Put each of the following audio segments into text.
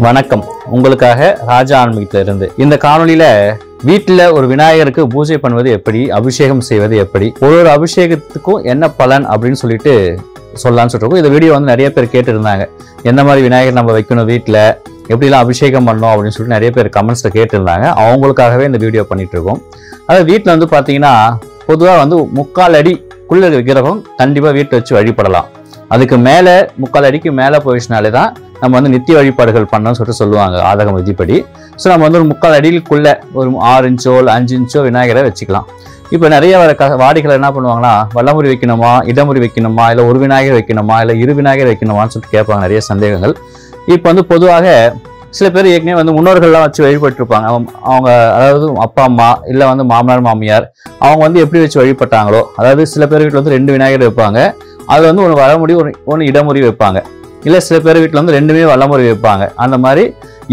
வணக்கம். உங்களுக்காக ராஜா ஆன்மீகத்துல இருந்து இந்த காணொலியில வீட்டுல ஒரு விநாயகருக்கு பூஜை பண்ணுவது எப்படி, அபிஷேகம் செய்வது எப்படி, ஒரு அபிஷேகத்துக்கும் என்ன பலன் அப்படின்னு சொல்லிட்டு சொல்லலாம்னு சொல்லிருக்கோம். இந்த வீடியோ வந்து நிறைய பேர் கேட்டு இருந்தாங்க, எந்த மாதிரி விநாயகர் நம்ம வைக்கணும், வீட்டுல எப்படிலாம் அபிஷேகம் பண்ணணும் அப்படின்னு சொல்லிட்டு நிறைய பேர் கமெண்ட்ஸ்ல கேட்டு இருந்தாங்க. அவங்களுக்காகவே இந்த வீடியோ பண்ணிட்டு இருக்கோம். அதாவது வீட்டுல வந்து பாத்தீங்கன்னா பொதுவா வந்து 3/4 அடிக்குள்ள விக்கிரகம் கண்டிப்பா வீட்டை வச்சு வழிபடலாம். அதுக்கு மேல 3/4 அடிக்கு மேல போயிடுச்சுனாலே தான் நம்ம வந்து நித்திய வழிபாடுகள் பண்ணணும்னு சொல்லிட்டு சொல்லுவாங்க ஆதகம் விதிப்படி. ஸோ நம்ம வந்து ஒரு 3/4 அடிக்குள்ள ஒரு 6 இன்ச்சோ 5 இன்ச்சோ விநாயகரை வச்சுக்கலாம். இப்போ நிறைய வாடிகள் என்ன பண்ணுவாங்கன்னா, வலமுறை வைக்கணுமா, இடமுறை வைக்கணுமா, இல்லை ஒரு விநாயகர் வைக்கணுமா, இல்லை 2 விநாயகர் வைக்கணுமான்னு சொல்லிட்டு கேட்பாங்க, நிறைய சந்தேகங்கள். இப்போ வந்து பொதுவாக சில பேர் ஏற்கனவே வந்து முன்னோர்கள்லாம் வச்சு வழிபட்டு இருப்பாங்க. அவங்க அதாவது அப்பா அம்மா இல்லை வந்து மாமனார் மாமியார் அவங்க வந்து எப்படி வச்சு வழிபட்டாங்களோ, அதாவது சில பேர் வீட்டில் வந்து 2 விநாயகர் வைப்பாங்க, அது வந்து ஒன்று வலமுறை ஒன்று இடமுறை வைப்பாங்க. இல்லை சில பேர் வீட்டில் வந்து 2மே வலமுறை வைப்பாங்க. அந்த மாதிரி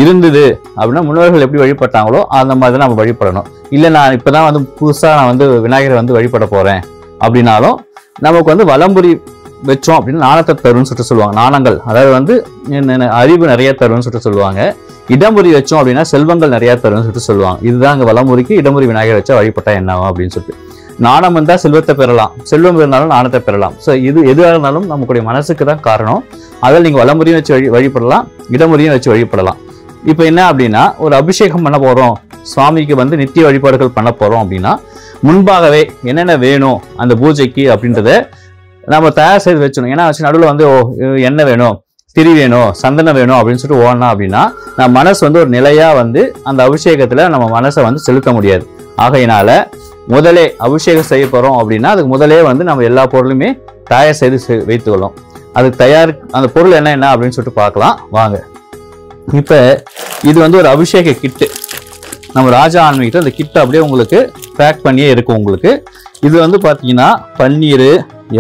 இருந்தது அப்படின்னா முன்னோர்கள் எப்படி வழிபட்டாங்களோ அந்த மாதிரி தான் நம்ம வழிபடணும். இல்லை நான் இப்போதான் வந்து புதுசாக நான் வந்து விநாயகரை வந்து வழிபட போகிறேன் அப்படின்னாலும் நமக்கு வந்து வலம்புரி வச்சோம் அப்படின்னு நாணத்தை தரும்னு சொல்லிட்டு சொல்லுவாங்க. நாணங்கள் அதாவது வந்து அறிவு நிறைய தரும்னு சொல்லிட்டு சொல்லுவாங்க. இடமுறை வச்சோம் அப்படின்னா செல்வங்கள் நிறைய தரும்னு சொல்லிட்டு சொல்லுவாங்க. இதுதான் அங்கே வலமுறைக்கு இடமுறை விநாயகர் வச்சா வழிபட்டா என்னவா அப்படின்னு சொல்லிட்டு. நாணம் இருந்தால் செல்வத்தை பெறலாம், செல்வம் இருந்தாலும் நாணத்தை பெறலாம். ஸோ இது எதுவாக இருந்தாலும் நமக்குடைய மனசுக்கு தான் காரணம். அதில் நீங்கள் வலமுறையும் வச்சு வழிபடலாம், இடமுறையும் வச்சு வழிபடலாம். இப்போ என்ன அப்படின்னா, ஒரு அபிஷேகம் பண்ண போகிறோம், சுவாமிக்கு வந்து நித்திய வழிபாடுகள் பண்ண போகிறோம் அப்படின்னா முன்பாகவே என்னென்ன வேணும் அந்த பூஜைக்கு அப்படின்றத நம்ம தயார் செய்து வச்சணும். ஏன்னா வச்சு நடுவில் வந்து எண்ணெய் வேணும், திரி வேணும், சந்தனம் வேணும் அப்படின்னு சொல்லிட்டு ஓடணும் அப்படின்னா நம்ம மனசு வந்து ஒரு நிலையாக வந்து அந்த அபிஷேகத்தில் நம்ம மனசை வந்து செலுத்த முடியாது. ஆகையினால முதலே அபிஷேகம் செய்ய போகிறோம் அப்படின்னா அதுக்கு முதலே வந்து நம்ம எல்லா பொருளுமே தயார் செய்து வைத்துக்கொள்ளும். அதுக்கு அந்த பொருள் என்ன அப்படின்னு சொல்லிட்டு பார்க்கலாம் வாங்க. இப்போ இது வந்து ஒரு அபிஷேக கிட்டு, நம்ம ராஜா ஆன்மீகத்தில் அந்த கிட்டு அப்படியே உங்களுக்கு பேக் பண்ணியே இருக்கும். உங்களுக்கு இது வந்து பார்த்தீங்கன்னா பன்னீர்,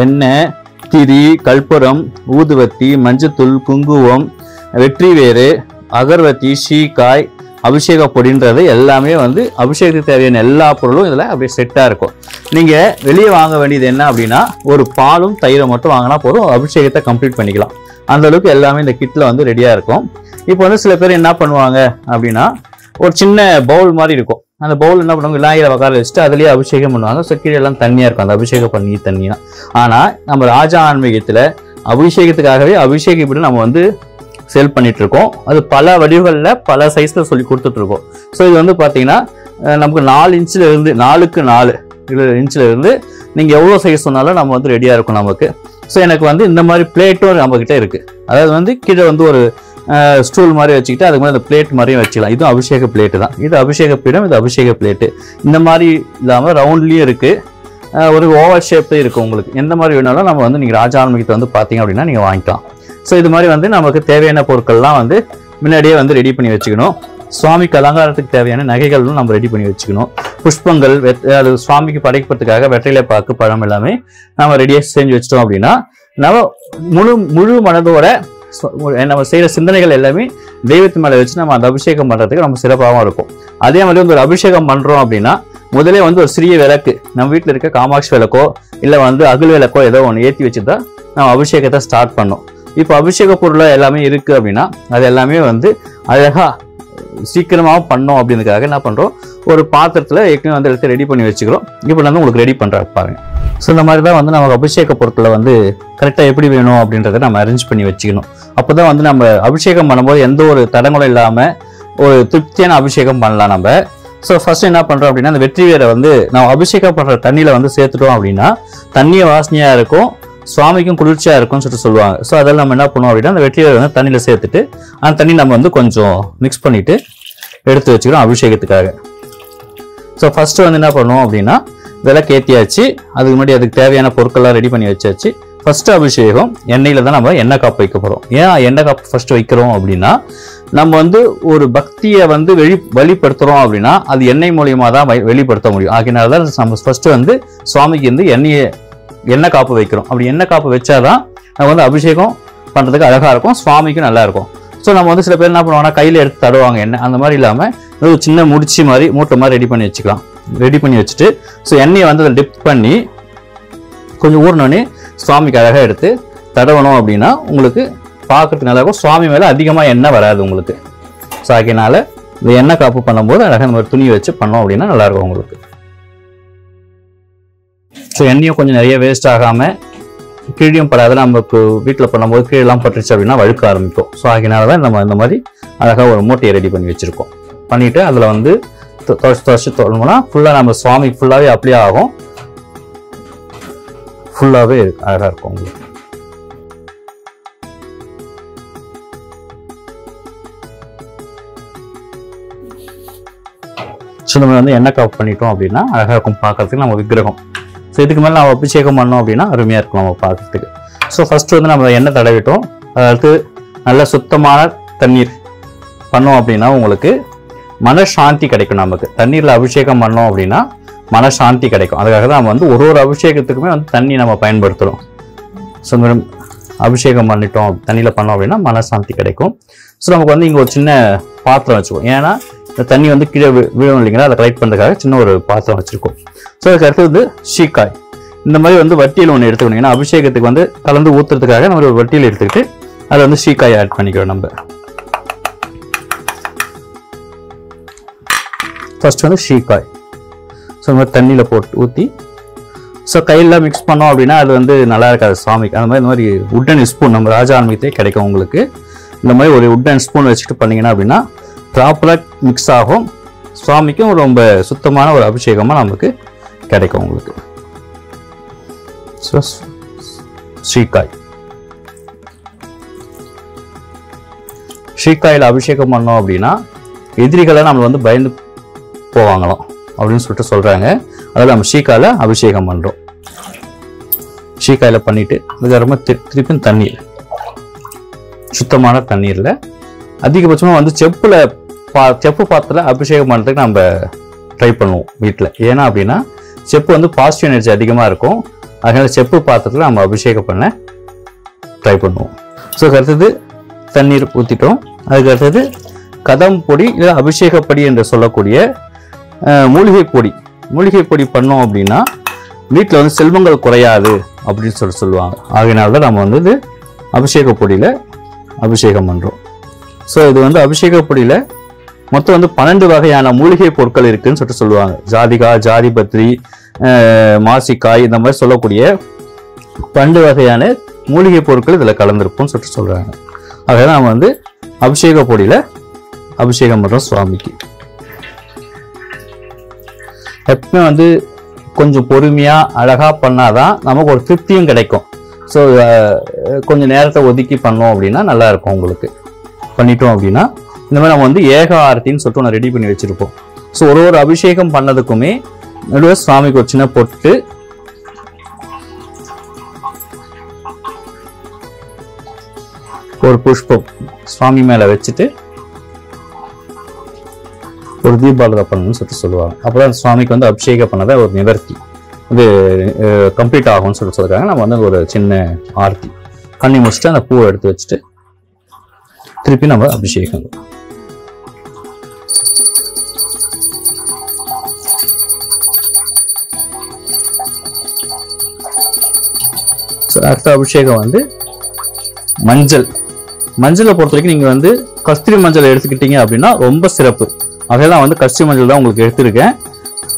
எண்ணெய், திரி, கற்பூரம், ஊதுவத்தி, மஞ்சத்தூள், குங்குமம், வெற்றிவேறு, அகர்வத்தி, சீக்காய், அபிஷேக பொடின்றது எல்லாமே வந்து அபிஷேகத்துக்கு தேவையான எல்லா பொருளும் இதில் அப்படியே செட்டாக இருக்கும். நீங்கள் வெளியே வாங்க வேண்டியது என்ன அப்படின்னா, ஒரு பாலும் தயிரை மட்டும் வாங்கினா போதும், அபிஷேகத்தை கம்ப்ளீட் பண்ணிக்கலாம். அந்த அளவுக்கு எல்லாமே இந்த கிட்டில் வந்து ரெடியாக இருக்கும். இப்போ வந்து சில பேர் என்ன பண்ணுவாங்க அப்படின்னா, ஒரு சின்ன பவுல் மாதிரி இருக்கும், அந்த பவுல் என்ன பண்ணுவாங்க, விநாயகரை உட்கார வச்சுட்டு அதுலேயே அபிஷேகம் பண்ணுவாங்க. ஸோ கீழே எல்லாம் தண்ணியாக இருக்கும், அந்த அபிஷேகம் பண்ணி தண்ணியாக. ஆனால் நம்ம ராஜா ஆன்மீகத்தில் அபிஷேகத்துக்காகவே அபிஷேகம் இப்படி நம்ம வந்து சேல் பண்ணிட்டு இருக்கோம். அது பல வடிவுகளில் பல சைஸ்ல சொல்லி கொடுத்துட்டு இருக்கோம். ஸோ இது வந்து பார்த்தீங்கன்னா நமக்கு 4 இன்ச்சில் இருந்து 4x 4 இன்ச்சில் இருந்து நீங்கள் எவ்வளோ சைஸ் சொன்னாலும் நம்ம வந்து ரெடியாக இருக்கும் நமக்கு. ஸோ எனக்கு வந்து இந்த மாதிரி பிளேட்டும் நம்மக்கிட்ட இருக்குது. அதாவது வந்து கீழே வந்து ஒரு ஸ்டூல் மாதிரி வச்சுக்கிட்டு அதுக்கு மேலே அந்த பிளேட் மாதிரியும் வச்சுக்கலாம். இதுவும் அபிஷேக பிளேட்டு தான். இது அபிஷேக பீடம், இது அபிஷேக பிளேட்டு. இந்த மாதிரி இல்லாமல் ரவுண்ட்லேயும் இருக்குது, ஒரு ஓவர் ஷேப்லேயும் இருக்குது. உங்களுக்கு எந்த மாதிரி வேணாலும் நம்ம வந்து நீங்கள் ராஜா ஆன்மீகத்தை வந்து பார்த்தீங்க அப்படின்னா நீங்கள் வாங்கிக்கலாம். ஸோ இது மாதிரி வந்து நமக்கு தேவையான பொருட்கள்லாம் வந்து முன்னாடியே வந்து ரெடி பண்ணி வச்சுக்கணும். சுவாமிக்கு அலங்காரத்துக்கு தேவையான நகைகளும் நம்ம ரெடி பண்ணி வச்சுக்கணும். புஷ்பங்கள், அது சுவாமிக்கு படைக்கிறதுக்காக வெற்றிலை பாக்கு, பழம் எல்லாமே நம்ம ரெடியாக செஞ்சு வச்சிட்டோம் அப்படின்னா நம்ம முழு மனதோட நம்ம செய்கிற சிந்தனைகள் எல்லாமே தெய்வத்து மேலே வச்சு நம்ம அந்த அபிஷேகம் பண்ணுறதுக்கு நம்ம சிறப்பாகவும் இருக்கும். அதே மாதிரி வந்து ஒரு அபிஷேகம் பண்ணுறோம் அப்படின்னா முதலே வந்து ஒரு சிறிய விளக்கு, நம்ம வீட்டில் இருக்க காமாட்சி விளக்கோ இல்லை வந்து அகல் விளக்கோ ஏதோ ஒன்று ஏற்றி வச்சு தான் நம்ம அபிஷேகத்தை ஸ்டார்ட் பண்ணோம். இப்போ அபிஷேக பொருளாக எல்லாமே இருக்குது அப்படின்னா அது எல்லாமே வந்து அழகாக சீக்கிரமாக பண்ணோம் அப்படின்றதுக்காக என்ன பண்ணுறோம், ஒரு பாத்திரத்தில் ஏற்கனவே வந்து எடுத்து ரெடி பண்ணி வச்சுக்கிறோம். இப்போ வந்து உங்களுக்கு ரெடி பண்ணுறாங்க பாருங்க. ஸோ இந்த மாதிரி தான் வந்து நமக்கு அபிஷேக பொருட்களை வந்து கரெக்டாக எப்படி வேணும் அப்படின்றத நம்ம அரேஞ்ச் பண்ணி வச்சுக்கணும். அப்போ தான் வந்து நம்ம அபிஷேகம் பண்ணும்போது எந்த ஒரு தடங்களும் இல்லாமல் ஒரு திருப்தியான அபிஷேகம் பண்ணலாம் நம்ம. ஸோ ஃபர்ஸ்ட் என்ன பண்ணுறோம் அப்படின்னா, அந்த வெற்றி வேரை வந்து நம்ம அபிஷேகம் பண்ணுற தண்ணியில் வந்து சேர்த்துட்டோம் அப்படின்னா தண்ணியை வாசனையாக இருக்கும், சுவாமிக்கும் குளிர்ச்சியாக இருக்கும்னு சொல்லிட்டு சொல்லுவாங்க. ஸோ அதெல்லாம் நம்ம என்ன பண்ணுவோம் அப்படின்னா, அந்த வெற்றியை வந்து தண்ணியில் சேர்த்துட்டு அந்த தண்ணி நம்ம வந்து கொஞ்சம் மிக்ஸ் பண்ணிவிட்டு எடுத்து வச்சுக்கிறோம் அபிஷேகத்துக்காக. ஸோ ஃபஸ்ட்டு வந்து என்ன பண்ணுவோம் அப்படின்னா, விளக்கு ஏற்றியாச்சு, அதுக்கு முன்னாடி அதுக்கு தேவையான பொருட்கள்லாம் ரெடி பண்ணி வச்சாச்சு. ஃபஸ்ட்டு அபிஷேகம் எண்ணெயில் தான் நம்ம எண்ணெய் காப்பு வைக்க போகிறோம். ஏன் எண்ணெய் காப்பு ஃபஸ்ட்டு வைக்கிறோம் அப்படின்னா, நம்ம வந்து ஒரு பக்தியை வந்து வெளிப்படுத்துகிறோம் அப்படின்னா அது எண்ணெய் மூலியமாக தான் வெளிப்படுத்த முடியும். ஆகினால தான் நம்ம ஃபஸ்ட்டு வந்து சுவாமிக்கு வந்து எண்ணெய் காப்பு வைக்கிறோம். அப்படி எண்ணெய் காப்பு வச்சாதான் நம்ம வந்து அபிஷேகம் பண்ணுறதுக்கு அழகாக இருக்கும், சுவாமிக்கும் நல்லா இருக்கும். ஸோ நம்ம வந்து சில பேர் என்ன பண்ணுவாங்கன்னா கையில் எடுத்து தடுவாங்க எண்ணெய். அந்த மாதிரி இல்லாமல் ஒரு சின்ன முடிச்சு மாதிரி மூட்டை மாதிரி ரெடி பண்ணி வச்சுக்கலாம். ரெடி பண்ணி வச்சுட்டு ஸோ எண்ணெயை வந்து அதை டிப் பண்ணி கொஞ்சம் ஊறினோடனே சுவாமிக்கு அழகாக எடுத்து தடவணும் அப்படின்னா உங்களுக்கு பார்க்கறதுக்கு நல்லா இருக்கும். சுவாமி மேலே அதிகமாக எண்ணெய் வராது உங்களுக்கு. ஸோ அதனால இந்த எண்ணெய் காப்பு பண்ணும்போது அழகாக இந்த மாதிரி துணி வச்சு பண்ணோம் அப்படின்னா நல்லாயிருக்கும் உங்களுக்கு. ஸோ எண்ணெயும் கொஞ்சம் நிறைய வேஸ்ட் ஆகாமல் கீழேயும் படாத, நமக்கு வீட்டில் பண்ணும்போது கீழெல்லாம் பட்டுருச்சு அப்படின்னா வழுக்க ஆரம்பிக்கும். ஸோ அதனால தான் நம்ம இந்த மாதிரி அழகாக ஒரு மூட்டையை ரெடி பண்ணி வச்சுருக்கோம். பண்ணிவிட்டு அதில் வந்து துவைச்சி தொடணும்னா ஃபுல்லாக நம்ம சுவாமி ஃபுல்லாகவே அப்ளை ஆகும், ஃபுல்லாகவே அழகாக இருக்கும் உங்களுக்கு. ஸோ நம்ம வந்து எண்ணெய் காப்பு பண்ணிட்டோம் அப்படின்னா அழகாக இருக்கும் பார்க்கறதுக்கு நம்ம விக்கிரகம். ஸோ இதுக்கு மேலே நம்ம அபிஷேகம் பண்ணோம் அப்படின்னா அருமையாக இருக்கும் நம்ம பார்க்கறதுக்கு. ஸோ ஃபஸ்ட்டு வந்து நம்ம எண்ணெய் தடவிட்டோம், அதாவது நல்ல சுத்தமான தண்ணீர் பண்ணோம் அப்படின்னா உங்களுக்கு மனசாந்தி கிடைக்கும். நமக்கு தண்ணீரில் அபிஷேகம் பண்ணோம் அப்படின்னா மனசாந்தி கிடைக்கும். அதுக்காக தான் நம்ம வந்து ஒரு அபிஷேகத்துக்குமே வந்து தண்ணி நம்ம பயன்படுத்துகிறோம். ஸோ அபிஷேகம் பண்ணிட்டோம் தண்ணியில் பண்ணோம் அப்படின்னா மனசாந்தி கிடைக்கும். ஸோ நமக்கு வந்து இங்கே ஒரு சின்ன பாத்திரம் வச்சுக்கோம், ஏன்னா இந்த தண்ணி வந்து கீழே விழும் இல்லைங்களா, அதை கலெக்ட் பண்ணுறதுக்காக சின்ன ஒரு பாத்திரம் வச்சுருக்கோம். ஸோ அதுக்கு அடுத்து வந்து சீக்காய், இந்த மாதிரி வந்து வட்டியில் ஒன்று எடுத்துக்கணும். ஏன்னா அபிஷேகத்துக்கு வந்து கலந்து ஊற்றுறதுக்காக நம்ம ஒரு வட்டியில் எடுத்துக்கிட்டு அதை வந்து சீக்காய் ஆட் பண்ணிக்கிறோம். நம்ம ஃபர்ஸ்ட் வந்து சீக்காய் ஸோ இந்த மாதிரி தண்ணியில் போட்டு ஊற்றி ஸோ கையில் மிக்ஸ் பண்ணோம் அப்படின்னா அது வந்து நல்லா இருக்காது சுவாமிக்கு. அந்த மாதிரி இந்த மாதிரி உட்டன் ஸ்பூன் நம்ம ராஜா ஆன்மீகத்தே கிடைக்கும் உங்களுக்கு. இந்த மாதிரி ஒரு உட்டன் ஸ்பூன் வச்சுட்டு பண்ணிங்கன்னா அப்படின்னா ப்ராப்பராக மிக்ஸ் ஆகும், சுவாமிக்கும் ரொம்ப சுத்தமான ஒரு அபிஷேகமாக நமக்கு கிடைக்கும் உங்களுக்கு. ஸோ ஸ்ரீகாய், ஸ்ரீகாயில் அபிஷேகம் பண்ணோம் அப்படின்னா எதிரிகளை நம்ம வந்து பயந்து போவாங்களாம் அப்படின்னு சொல்லிட்டு சொல்கிறாங்க. அதில் நம்ம ஸ்ரீகாயில் அபிஷேகம் பண்ணுறோம். ஸ்ரீகாயில் பண்ணிவிட்டு அதுக்கப்புறமா திருப்பியும் தண்ணீர், சுத்தமான தண்ணீரில் அதிகபட்சமாக வந்து செப்பு பாத்திரத்தில் அபிஷேகம் பண்ணுறதுக்கு நம்ம ட்ரை பண்ணுவோம் வீட்டில். ஏன்னா அப்படின்னா செப்பு வந்து பாசிட்டிவ் எனர்ஜி அதிகமாக இருக்கும், அதனால் செப்பு பாத்திரத்தில் நம்ம அபிஷேகம் பண்ண ட்ரை பண்ணுவோம். ஸோ அடுத்தது தண்ணீர் ஊற்றிட்டோம். அதுக்கு அடுத்தது கதம் பொடி இல்லை அபிஷேகப்படி என்று சொல்லக்கூடிய மூலிகை பொடி. மூலிகை பொடி பண்ணோம் அப்படின்னா வீட்டில் வந்து செல்வங்கள் குறையாது அப்படின்னு சொல்லுவாங்க. ஆகையினால தான் நம்ம வந்து இது அபிஷேக பொடியில் அபிஷேகம் பண்ணுறோம். ஸோ இது வந்து அபிஷேக பொடியில் மொத்தம் வந்து 12 வகையான மூலிகை பொருட்கள் இருக்குன்னு சொல்லிட்டு சொல்லுவாங்க. ஜாதிகா, ஜாதிபத்ரி, மாசிக்காய், இந்த மாதிரி சொல்லக்கூடிய 12 வகையான மூலிகை பொருட்கள் இதில் கலந்துருக்கும்னு சொல்லிட்டு சொல்கிறாங்க. ஆக நம்ம வந்து அபிஷேக பொடியில் அபிஷேகம் பண்ணுறோம் சுவாமிக்கு. எப்பவுமே வந்து கொஞ்சம் பொறுமையாக அழகாக பண்ணாதான் நமக்கு ஒரு திருப்தியும் கிடைக்கும். ஸோ கொஞ்சம் நேரத்தை ஒதுக்கி பண்ணோம் அப்படின்னா நல்லா இருக்கும் உங்களுக்கு. பண்ணிட்டோம் அப்படின்னா இந்த மாதிரி நம்ம வந்து ஏக ஆரத்தின்னு சொல்லிட்டு ஒன்று ரெடி பண்ணி வச்சுருப்போம். ஸோ ஒரு அபிஷேகம் பண்ணதுக்குமே நடுவில் சுவாமிக்கு ஒரு சின்ன பொட்டு, ஒரு புஷ்பம் சுவாமி மேலே வச்சுட்டு ஒரு தீபாவளி பண்ணணும்னு சொல்லுவாங்க. அப்போதான் சுவாமிக்கு வந்து அபிஷேகம் பண்ணதை ஒரு நிவர்த்தி இது கம்ப்ளீட் ஆகும்னு சொல்லியிருக்காங்க. நம்ம வந்து ஒரு சின்ன ஆர்த்தி கண்ணி முடிச்சுட்டு அந்த பூவை எடுத்து வச்சுட்டு திருப்பி நம்ம அபிஷேகம். அடுத்த அபிஷேகம் வந்து மஞ்சளை பொறுத்த வரைக்கும் நீங்க வந்து கஸ்தூரி மஞ்சள் எடுத்துக்கிட்டீங்க அப்படின்னா ரொம்ப சிறப்பு. அதெல்லாம் வந்து கஸ்தூரி மஞ்சள் தான் உங்களுக்கு எடுத்திருக்கேன்.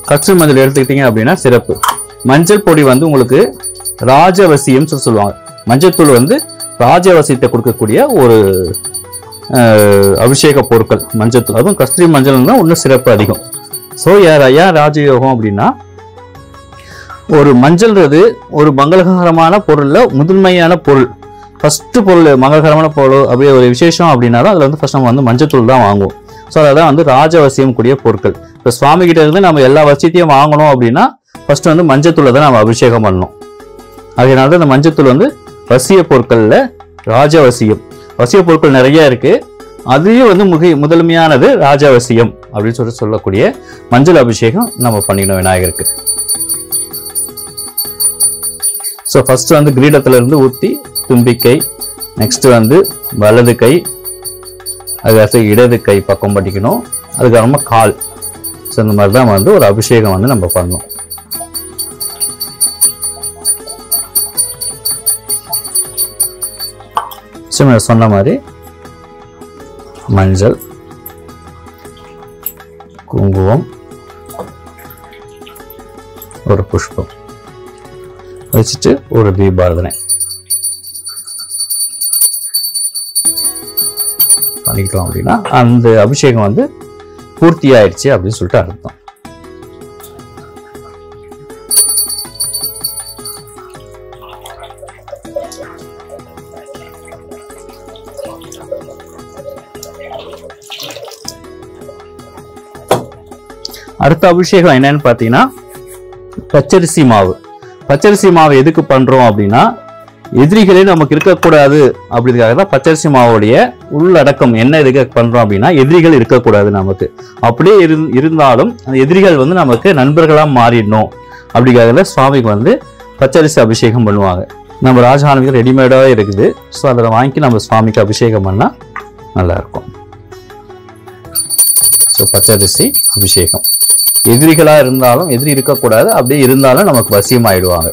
கஸ்தூரி மஞ்சள் எடுத்துக்கிட்டீங்க அப்படின்னா சிறப்பு. மஞ்சள் பொடி வந்து உங்களுக்கு ராஜவசியம் சொல்லுவாங்க. மஞ்சள் தூள் வந்து ராஜவசியத்தை கொடுக்கக்கூடிய ஒரு அபிஷேக பொருட்கள் மஞ்சள் தூள். அதுவும் கஸ்தூரி மஞ்சள் தான் இன்னும் சிறப்பு அதிகம். ஸோ ஏன் ராஜயோகம் அப்படின்னா ஒரு மஞ்சள்ன்றது ஒரு மங்களகரமான பொருள்ல முதன்மையான பொருள். ஃபர்ஸ்ட் பொருள் மங்களகரமான பொருள் அப்படியே ஒரு விசேஷம் அப்படின்னா தான் அதில் வந்து ஃபர்ஸ்ட் நம்ம வந்து மஞ்சள் தூள் தான் வாங்குவோம். ஸோ அதான் வந்து ராஜவசியம் கூடிய பொருட்கள். இப்போ சுவாமி கிட்ட இருந்து நம்ம எல்லா வசியத்தையும் வாங்கணும் அப்படின்னா ஃபர்ஸ்ட் வந்து மஞ்சள் தூளை தான் நம்ம அபிஷேகம் பண்ணணும். அதனால தான் இந்த மஞ்சள் தூள் வந்து வசிய பொருட்கள்ல ராஜவசியம். வசிய பொருட்கள் நிறைய இருக்கு, அதுலேயும் வந்து முதன்மையானது ராஜவசியம் அப்படின்னு சொல்லக்கூடிய மஞ்சள் அபிஷேகம் நம்ம பண்ணிக்கணும் விநாயகருக்கு. ஸோ ஃபர்ஸ்ட் வந்து கிரீடத்துல இருந்து ஊற்றி தும்பிக்கை, நெக்ஸ்ட் வந்து வலது கை, அதுக்கடுத்து இடது கை பக்கம் படிக்கணும், அதுக்கப்புறமா கால். ஸோ இந்த மாதிரி தான் வந்து ஒரு அபிஷேகம் வந்து நம்ம பண்ணணும். சொன்ன மாதிரி மஞ்சள், குங்குமம், ஒரு புஷ்பம் வச்சுட்டு ஒரு தீபாராதனை பண்ணிக்கிட்டோம் அப்படின்னா அந்த அபிஷேகம் வந்து பூர்த்தி ஆயிடுச்சு அப்படின்னு சொல்லிட்டு அர்த்தம். அடுத்த அபிஷேகம் என்னன்னு பார்த்தீங்கன்னா பச்சரிசி மாவு. பச்சரிசி மாவு எதுக்கு பண்றோம் அப்படின்னா எதிரிகளே நமக்கு இருக்கக்கூடாது அப்படிங்கிறதுக்காக தான் பச்சரிசி மாவுடைய உள்ளடக்கம் என்ன எதுக்கு பண்றோம் அப்படின்னா எதிரிகள் இருக்கக்கூடாது நமக்கு. அப்படியே இருந்தாலும் அந்த எதிரிகள் வந்து நமக்கு நண்பர்களா மாறிடணும் அப்படிங்கிறதுல சுவாமிக்கு வந்து பச்சரிசி அபிஷேகம் பண்ணுவாங்க. நம்ம ராஜானுக்கு ரெடிமேடாவே இருக்குது. ஸோ அதில் வாங்கி நம்ம சுவாமிக்கு அபிஷேகம் பண்ணா நல்லா இருக்கும். ஸோ பச்சரிசி அபிஷேகம் எதிரிகளா இருந்தாலும் எதிரி இருக்கக்கூடாது, அப்படியே இருந்தாலும் நமக்கு வசியமாயிடுவாங்க.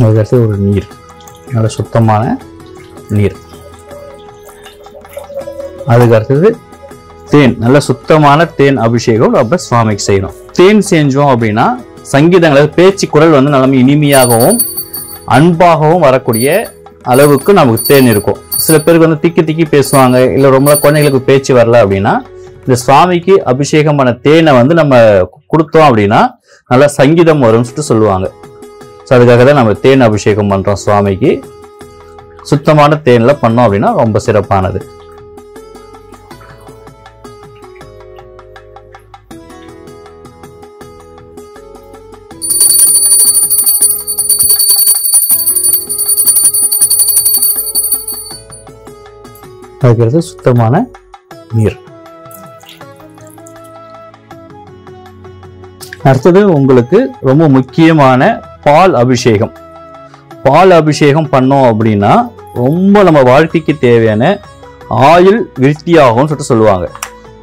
அதுக்கடுத்து ஒரு நீர், நல்ல சுத்தமான நீர். அதுக்கு அடுத்தது தேன், நல்ல சுத்தமான தேன் அபிஷேகம் நம்ம சுவாமிக்கு செய்யணும். தேன் செஞ்சோம் அப்படின்னா சங்கீதங்கள் பேச்சு குரல் வந்து நல்ல இனிமையாகவும் அன்பாகவும் வரக்கூடிய அளவுக்கு நமக்கு தேன் இருக்கும். சில பேருக்கு வந்து திக்கி திக்கி பேசுவாங்க, இல்லை ரொம்ப குழந்தைகளுக்கு பேச்சு வரல அப்படின்னா இந்த சுவாமிக்கு அபிஷேகம் பண்ண தேனை வந்து நம்ம கொடுத்தோம் அப்படின்னா நல்லா சங்கீதம் வரும்னு சொல்லிட்டு சொல்லுவாங்க. ஸோ அதுக்காக தான் நம்ம தேன் அபிஷேகம் பண்றோம் சுவாமிக்கு. சுத்தமான தேன்ல பண்ணோம் அப்படின்னா ரொம்ப சிறப்பானது. அதுக்கு சுத்தமான நீர். அடுத்தது உங்களுக்கு ரொம்ப முக்கியமான பால் அபிஷேகம். பால் அபிஷேகம் பண்ணோம் அப்படின்னா ரொம்ப நம்ம வாழ்க்கைக்கு தேவையான ஆயுள் விருத்தியாகும் சொல்லிட்டு சொல்லுவாங்க.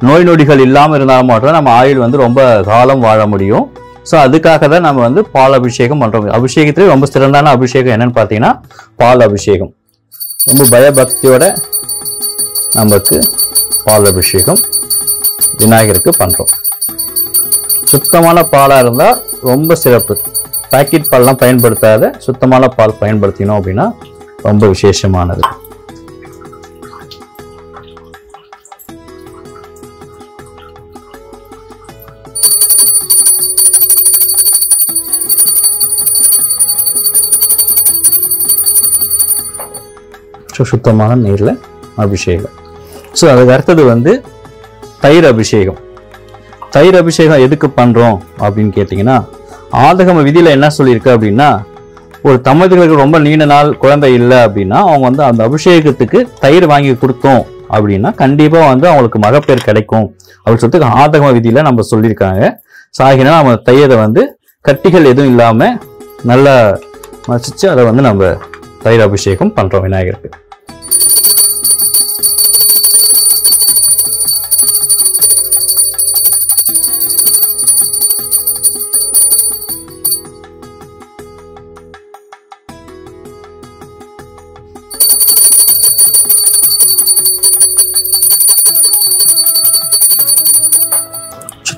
நோய் நொடிகள் இல்லாமல் இருந்தாலும் மட்டும் நம்ம ஆயுள் வந்து ரொம்ப காலம் வாழ முடியும். ஸோ அதுக்காக தான் நம்ம வந்து பால் அபிஷேகம் பண்றோம். அபிஷேகத்திலே ரொம்ப சிறந்தான அபிஷேகம் என்னன்னு பார்த்தீங்கன்னா பால் அபிஷேகம். ரொம்ப பயபக்தியோட நமக்கு பால் அபிஷேகம் விநாயகருக்கு பண்றோம். சுத்தமான பாலா இருந்தா ரொம்ப சிறப்பு. பாக்கெட் பால்லாம் பயன்படுத்தாத சுத்தமான பால் பயன்படுத்தினோம் அப்படின்னா ரொம்ப விசேஷமானது. சுத்தமான நீர்ல அபிஷேகம். ஸோ அதுக்கு அடுத்தது வந்து தயிர் அபிஷேகம். தயிர் அபிஷேகம் எதுக்கு பண்றோம் அப்படின்னு கேட்டீங்கன்னா ஆதகம விதியில என்ன சொல்லியிருக்கு அப்படின்னா ஒரு தம்பதிகளுக்கு ரொம்ப நீண்ட நாள் குழந்தை இல்லை அப்படின்னா அவங்க வந்து அந்த அபிஷேகத்துக்கு தயிர் வாங்கி கொடுத்தோம் அப்படின்னா கண்டிப்பா வந்து அவங்களுக்கு மகப்பேர் கிடைக்கும் அப்படின்னு சொல்லிட்டு ஆதகம விதியில நம்ம சொல்லியிருக்காங்க. சாகினா நம்ம தயிரை வந்து கட்டிகள் எதுவும் இல்லாம நல்லா மசிச்சு அதை வந்து நம்ம தயிர் அபிஷேகம் பண்றோம் விநாயகருக்கு.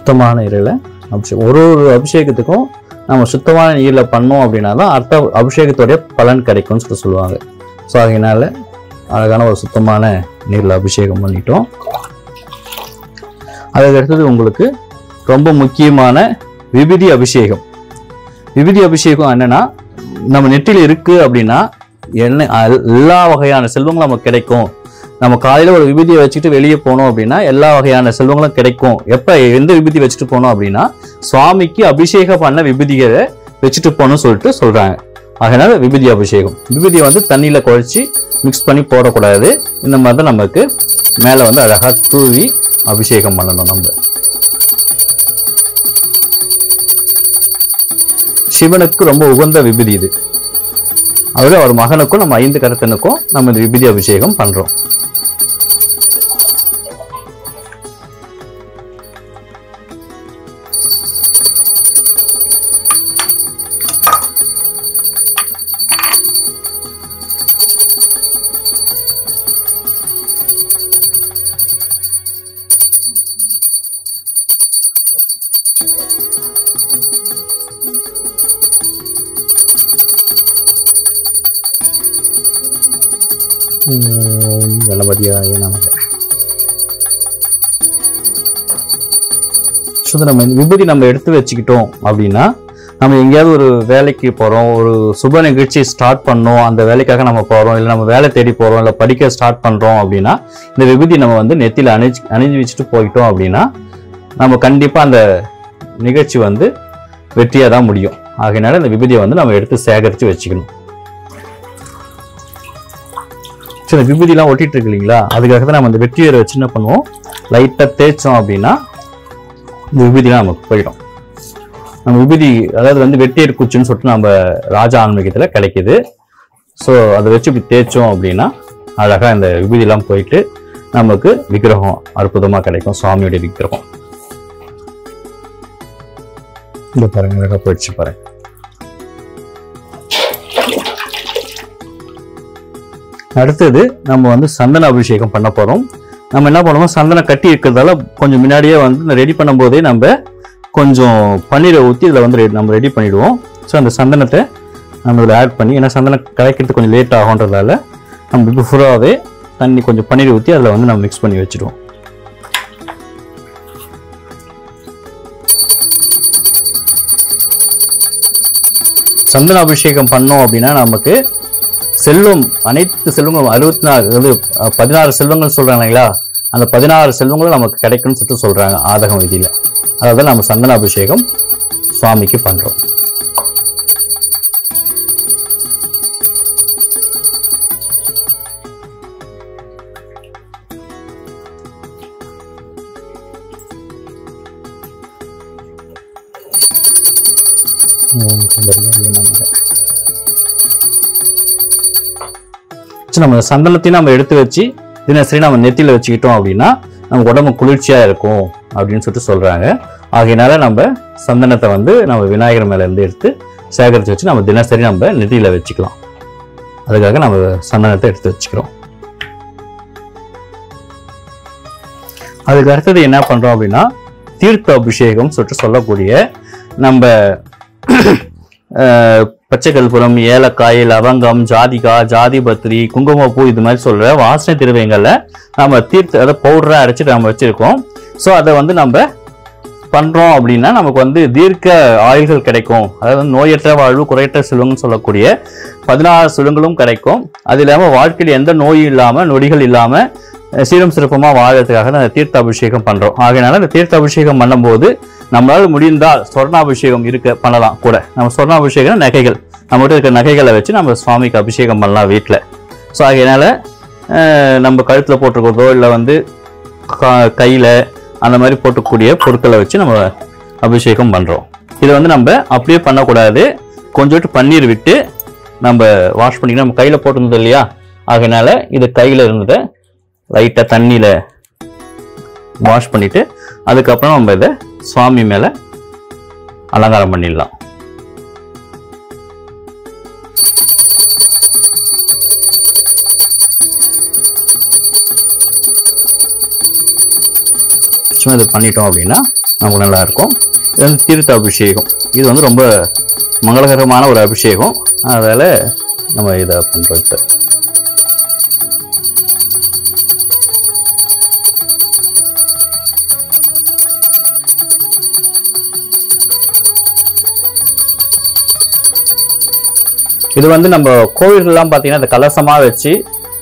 சுத்தமான நீரில் அபிஷேகம். ஒரு அபிஷேகத்துக்கும் நம்ம சுத்தமான நீரில் பண்ணோம் அப்படின்னா தான் அடுத்த அபிஷேகத்துடைய பலன் கிடைக்கும்னு சொல்லி சொல்லுவாங்க. ஸோ அதனால அழகான ஒரு சுத்தமான நீரில் அபிஷேகம் பண்ணிட்டோம். அதுக்கு அடுத்தது உங்களுக்கு ரொம்ப முக்கியமான விபூதி அபிஷேகம். விபூதி அபிஷேகம் என்னன்னா நம்ம நெற்றியில் இருக்கு அப்படின்னா என்ன எல்லா வகையான செல்வங்களும் நமக்கு கிடைக்கும். நம்ம காலையில ஒரு விபூதியை வச்சுட்டு வெளியே போனோம் அப்படின்னா எல்லா வகையான செல்வங்களும் கிடைக்கும். எப்ப எந்த விபூதி வச்சுட்டு போனோம் அப்படின்னா சுவாமிக்கு அபிஷேகம் பண்ண விபூதிகளை வச்சுட்டு போகணும்னு சொல்லிட்டு சொல்றாங்க. அதனால விபூதி அபிஷேகம். விபூதியை வந்து தண்ணியில குழைச்சி மிக்ஸ் பண்ணி போடக்கூடாது. இந்த மாதிரி தான் நமக்கு மேல வந்து அழகா தூவி அபிஷேகம் பண்ணணும். நம்ம சிவனுக்கு ரொம்ப உகந்த விபூதி இது. அதுல ஒரு மகனுக்கும் நம்ம 5 கரத்தனுக்கும் நம்ம இந்த விபூதி அபிஷேகம் பண்றோம். கணபதியாய நமக. நம்ம இந்த விபூதி நம்ம எடுத்து வச்சுக்கிட்டோம் அப்படின்னா, நம்ம எங்கேயாவது ஒரு வேலைக்கு போகிறோம், ஒரு சுப நிகழ்ச்சி ஸ்டார்ட் பண்ணோம், அந்த வேலைக்காக நம்ம போகிறோம், இல்லை நம்ம வேலை தேடி போகிறோம், இல்லை படிக்க ஸ்டார்ட் பண்ணுறோம் அப்படின்னா, இந்த விபூதி நம்ம வந்து நெத்தியில் அணிஞ்சு வச்சுட்டு போயிட்டோம் அப்படின்னா நம்ம கண்டிப்பாக அந்த நிகழ்ச்சி வந்து வெற்றியாக தான் முடியும். ஆகையினால இந்த விபூதியை வந்து நம்ம எடுத்து சேகரித்து வச்சுக்கணும். சரி, இந்த விபூதிலாம் ஒட்டிட்டு இருக்கு இல்லைங்களா, அதுக்காக தான் நம்ம இந்த வெற்றியரை வச்சு என்ன பண்ணுவோம், லைட்டாக தேய்ச்சோம் அப்படின்னா இந்த விபூதிலாம் நமக்கு போயிடும். நம்ம விபூதி அதாவது வந்து வெட்டியர் குச்சின்னு சொல்லிட்டு நம்ம ராஜா ஆன்மீகத்தில் கிடைக்குது. ஸோ அதை வச்சு இப்படி தேய்ச்சோம் அப்படின்னா அழகாக இந்த விபூதிலாம் போயிட்டு நமக்கு விக்கிரகம் அற்புதமாக கிடைக்கும். சுவாமியுடைய விக்கிரகம் இந்த பாருங்க, அழகாக போயிடுச்சு பாருங்க. அடுத்தது நம்ம வந்து சந்தன அபிஷேகம் பண்ண போகிறோம். நம்ம என்ன பண்ணுவோம், சந்தனம் கட்டி இருக்கிறதால கொஞ்சம் முன்னாடியே வந்து ரெடி பண்ணும் போதே நம்ம கொஞ்சம் பன்னீரை ஊற்றி இதில் வந்து நம்ம ரெடி பண்ணிவிடுவோம். ஸோ அந்த சந்தனத்தை நம்ம இதில் ஆட் பண்ணி, ஏன்னா சந்தனம் கலைக்கிறதுக்கு கொஞ்சம் லேட் ஆகுன்றதால நம்ம பிஃபோராகவே தண்ணி கொஞ்சம் பன்னீர் ஊற்றி அதில் வந்து நம்ம மிக்ஸ் பண்ணி வச்சுடுவோம். சந்தன அபிஷேகம் பண்ணோம் அப்படின்னா நமக்கு செல்வம், அனைத்து செல்வங்களும் 16 செல்வங்கள் சொல்றாங்க இல்லைங்களா, அந்த 16 செல்வங்களும் நமக்கு கிடைக்கும்னு சொல்லிட்டு சொல்றாங்க ஆதகம் விதியில. அதாவது நம்ம சந்தன அபிஷேகம் சுவாமிக்கு பண்றோம். நம்ம சந்தனத்தையும் நம்ம எடுத்து வச்சு தினசரி நம்ம நெத்தியில வச்சுக்கிட்டோம் அப்படின்னா நம்ம உடம்பு குளிர்ச்சியா இருக்கும் அப்படின்னு சொல்லிட்டு சொல்றாங்க. ஆகையினால நம்ம சந்தனத்தை வந்து நம்ம விநாயகர் மேல இருந்து எடுத்து சேகரித்து வச்சு நம்ம தினசரி நம்ம நெத்தியில வச்சுக்கலாம். அதுக்காக நம்ம சந்தனத்தை எடுத்து வச்சுக்கிறோம். அதுக்கு அடுத்தது என்ன பண்றோம் அப்படின்னா, தீர்த்த அபிஷேகம் சொல்லிட்டு சொல்லக்கூடிய நம்ம பச்சை கற்பூரம், ஏலக்காய், லவங்கம், ஜாதிகா, ஜாதிபத்திரி, குங்குமப்பூ, இது மாதிரி சொல்ற வாசனை திரவியங்கள்ல நம்ம தீர்த்த அதை பவுடரா அரைச்சிட்டு நம்ம வச்சிருக்கோம். ஸோ அதை வந்து நம்ம பண்றோம் அப்படின்னா நமக்கு வந்து தீர்க்க ஆயுள்கள் கிடைக்கும். அதாவது நோயற்ற வாழ்வு குறையற்ற செல்வங்கள்னு சொல்லக்கூடிய 16 செல்வங்களும் கிடைக்கும். அது இல்லாமல் வாழ்க்கையில் எந்த நோயும் இல்லாம நொடிகள் இல்லாம சீரம் சிறப்பமா வாழறதுக்காக அந்த தீர்த்த அபிஷேகம் பண்றோம். ஆகையினால இந்த தீர்த்த அபிஷேகம் பண்ணும்போது நம்மளால முடிந்தால் சொர்ணாபிஷேகம் பண்ணலாம் கூட. நம்ம சொர்ணாபிஷேகம் நகைகள், நம்மகிட்ட இருக்கிற நகைகளை வச்சு நம்ம சுவாமிக்கு அபிஷேகம் பண்ணலாம் வீட்டில். ஸோ அதனால நம்ம கழுத்தில் போட்டிருக்கிறதோ இல்லை வந்து கையில் அந்த மாதிரி போட்டக்கூடிய பொருட்களை வச்சு நம்ம அபிஷேகம் பண்ணுறோம். இதை வந்து நம்ம அப்படியே பண்ணக்கூடாது, கொஞ்சோட்டு பன்னீர் விட்டு நம்ம வாஷ் பண்ணிக்கணும். நம்ம கையில் போட்டிருந்தது இல்லையா, ஆகையினால இது கையில் இருந்ததை லைட்டாக தண்ணியில் வாஷ் பண்ணிட்டு அதுக்கப்புறம் நம்ம இதை சுவாமி மேலே அலங்காரம் பண்ணிடலாம். சும்மா இதை பண்ணிட்டோம் அப்படின்னா நமக்கு நல்லா இருக்கும். இது வந்து தீர்த்த அபிஷேகம். இது வந்து ரொம்ப மங்களகரமான ஒரு அபிஷேகம். அதனால் நம்ம இதை பண்ணுறோம். இப்போ இது வந்து நம்ம கோவில்கள்லாம் பார்த்தீங்கன்னா அந்த கலசமாக வச்சு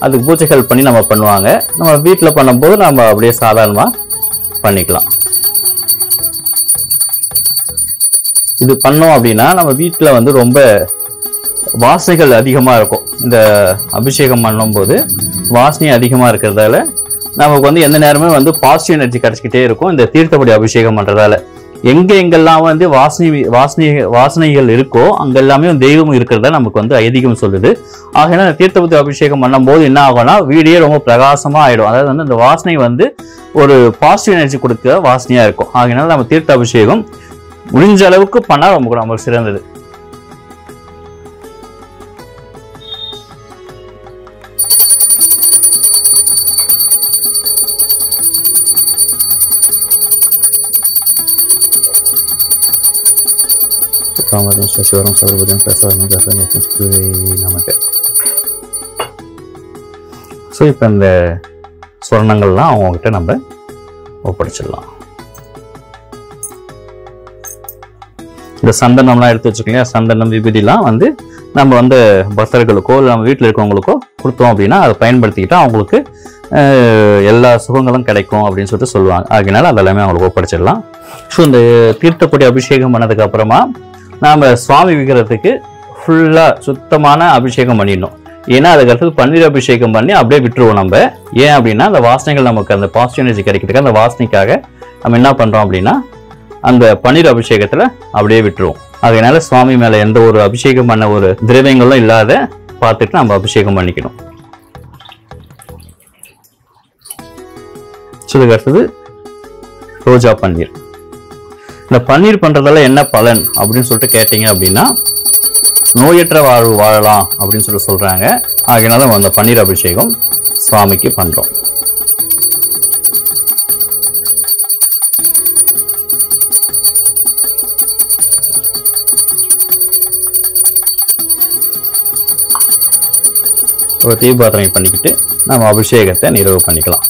அதுக்கு பூஜைகள் பண்ணி நம்ம பண்ணுவாங்க. நம்ம வீட்டில் பண்ணும்போது நம்ம அப்படியே சாதாரணமாக பண்ணிக்கலாம். இது பண்ணோம் அப்படின்னா நம்ம வீட்டில் வந்து ரொம்ப வாசனைகள் அதிகமாக இருக்கும். இந்த அபிஷேகம் பண்ணும்போது வாசனை அதிகமாக இருக்கிறதால நமக்கு வந்து எந்த நேரமே வந்து பாசிட்டிவ் எனர்ஜி கிடைச்சிக்கிட்டே இருக்கும். இந்த தீர்த்தப்படி அபிஷேகம் பண்ணுறதால எங்கெல்லாம் வந்து வாசனைகள் இருக்கோ அங்கெல்லாமே தெய்வம் இருக்கிறதா நமக்கு வந்து ஐதீகம் சொல்லுது. ஆகையினா தீர்த்தபுத்தி அபிஷேகம் பண்ணும்போது என்ன ஆகும்னா வீடே ரொம்ப பிரகாசமா ஆயிடும். அதாவது வந்து அந்த வாசனை வந்து ஒரு பாசிட்டிவ் எனர்ஜி கொடுக்க வாசனையா இருக்கும். ஆகையினால நம்ம தீர்த்த அபிஷேகம் முடிஞ்ச அளவுக்கு பண்ணா நமக்கு சிறந்தது. சிவரம் சதுர்புஜம் பிரசவனம் நமக்கு. ஸோ இப்போ இந்த ஸ்வர்ணங்கள்லாம் அவங்ககிட்ட நம்ம ஒப்படைச்சிடலாம். இந்த சந்தனம்லாம் எடுத்து வச்சுக்கோங்க. சந்தனம் விபூதிலாம் வந்து நம்ம வந்து பக்தர்களுக்கோ இல்லை நம்ம வீட்டில் இருக்கவங்களுக்கோ கொடுத்தோம் அப்படின்னா அதை பயன்படுத்திக்கிட்டா அவங்களுக்கு எல்லா சுகங்களும் கிடைக்கும் அப்படின்னு சொல்லிட்டு சொல்லுவாங்க. அதனால அதெல்லாமே அவங்களுக்கு ஒப்படைச்சிடலாம். ஸோ இந்த தீர்த்தப்படி அபிஷேகம் பண்ணதுக்கு அப்புறமா நாம் சுவாமி விக்கிரத்துக்கு ஃபுல்லாக சுத்தமான அபிஷேகம் பண்ணிடணும். ஏன்னா அதுக்கடுத்து பன்னீர் அபிஷேகம் பண்ணி அப்படியே விட்டுருவோம் நம்ம. ஏன் அப்படின்னா அந்த வாசனைகள் நமக்கு அந்த பாசிட்டிவ் எனர்ஜி கிடைக்கிறதுக்கு அந்த வாசனைக்காக நம்ம என்ன பண்ணுறோம் அப்படின்னா அந்த பன்னீர் அபிஷேகத்தில் அப்படியே விட்டுருவோம். அதனால சுவாமி மேலே எந்த ஒரு அபிஷேகம் பண்ண ஒரு திரவியங்களும் இல்லாத பார்த்துட்டு நம்ம அபிஷேகம் பண்ணிக்கணும். இதுக்கு அடுத்தது ரோஜா பன்னீர். இந்த பன்னீர் பண்றதால என்ன பலன் அப்படின்னு சொல்லிட்டு கேட்டீங்க அப்படின்னா நோயற்ற வாழ்வு வாழலாம் அப்படின்னு சொல்லி சொல்றாங்க. அதனால அந்த பன்னீர் அபிஷேகம் சுவாமிக்கு பண்றோம். ஒரு தீபாராதனை பண்ணிக்கிட்டு நம்ம அபிஷேகத்தை நிறைவு பண்ணிக்கலாம்.